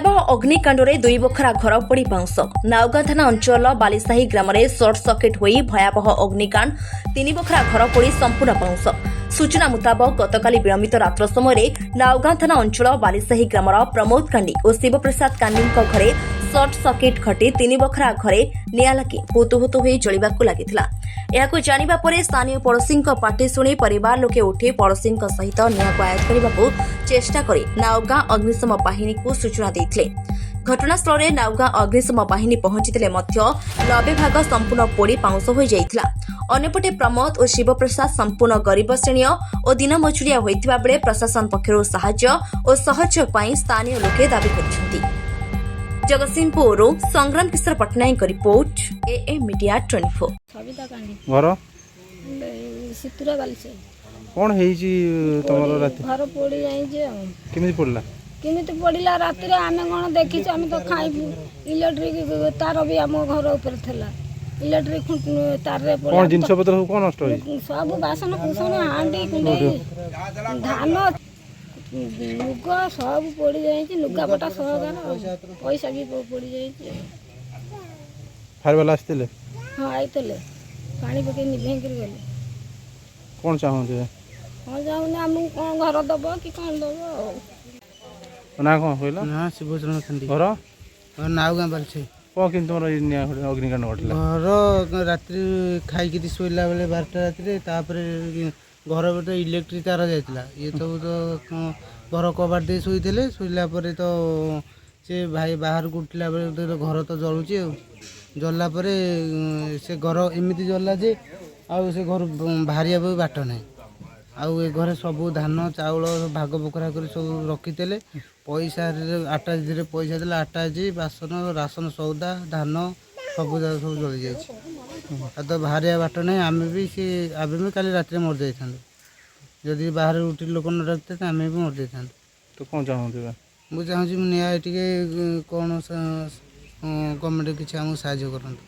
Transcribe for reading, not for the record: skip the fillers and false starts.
भयावह अग्निकांड में दुई बखरा घर पड़ी पाउंस। नाउगां थाना अंचल बालीसाही ग्राम में सर्ट सर्किट होई भयावह अग्निकांड 3 बखरा घर पड़ी संपूर्ण पाउंस। सूचना मुताबक गतकाली विलंबित रात्र समय नाउगां थाना अंचल बालीसाही ग्रामर प्रमोद कांडी और शिवप्रसाद कांडी घरे सर्ट सर्किट घटी 3 बखरा घरे निआं लागी हुतुहुतु होई जलिबाकु लागिथिला। एहाकु जानिबा परे स्थानीय पड़ोसी पाटी शुणी परिवार लोके उठी पड़ोसी सहित निआंकु आयत्त करबाकु चेष्टा करी नाउगां अग्निशम बाहिनी को सूचना देथिले। घटनास्थल में नाउगां अग्निशम बाहिनी पहुंचीथिले मध्य 90 भाग संपूर्ण पोड़ी पाउंस हो जाइथिला। अन्यपटे प्रमोद और शिवप्रसाद संपूर्ण गरीब श्रेणी और दिन मजुरिया होइथिबा बेले प्रशासन पक्षरु सहाय्य और सहयोग पई स्थानीय लोके दाबी करिसेंती। जगतसिंहपुर संग्राम किशोर पटनायक रिपोर्ट ए मीडिया 24। सविता कांडी घर सितुरा बालिसे कौन हेजी तमरो राती घर पोड़ी जाई जे केमिति पड़ला केमिति पड़िला राती रे आमे कोन देखि आमे तो खाइबु इलेक्ट्रिक तार भी आम घर ऊपर थला इलेक्ट्रिक तार रे कौन जिंस पत्र कौन नष्ट होई सब बासन कुसन हांडी कुंडे धान लुग सब पड़ी जाई लुगा पटा सहगार पैसा भी पड़ी जाई। फायर वाला आस्तिले हां आइतले पानी पके निभे कर गेले कौन चाहते हां जाऊ ना हम कोन घर दबो कि कोन दबो ना कौन कहला ना शिवचरण खंडी घर नाउगां बालछे कौन किन तुम अग्निकांड घटला घर रात्रि खाई शोला बेले 12टा राति तापर घर तो इलेक्ट्रिक तार जाइला ये सब तो घर कबाड़ दे शोले शोला तो से भाई बाहर को उठला बेले घर तो जलुचे जल्ला से घर एमती जल्ला जे आउ से घर बाहर भी बाट ना आउ ए घर सब धान चाउल भाग बकरा कर सब रखीते पैसा अटाच धीरे पैसा देला अटाच बासन राशन सौदा धान सब सब जली जाए तो बाहर बाट ना आम भी सी आम भी काली रात मर जाता जदि बाहर उठी लोक न रखते तो आम भी मर जाता। तो कौन चाहते मुझे चाहूँ निया कौन गवर्नमेंट किसी आमको साहाଯ୍य करते।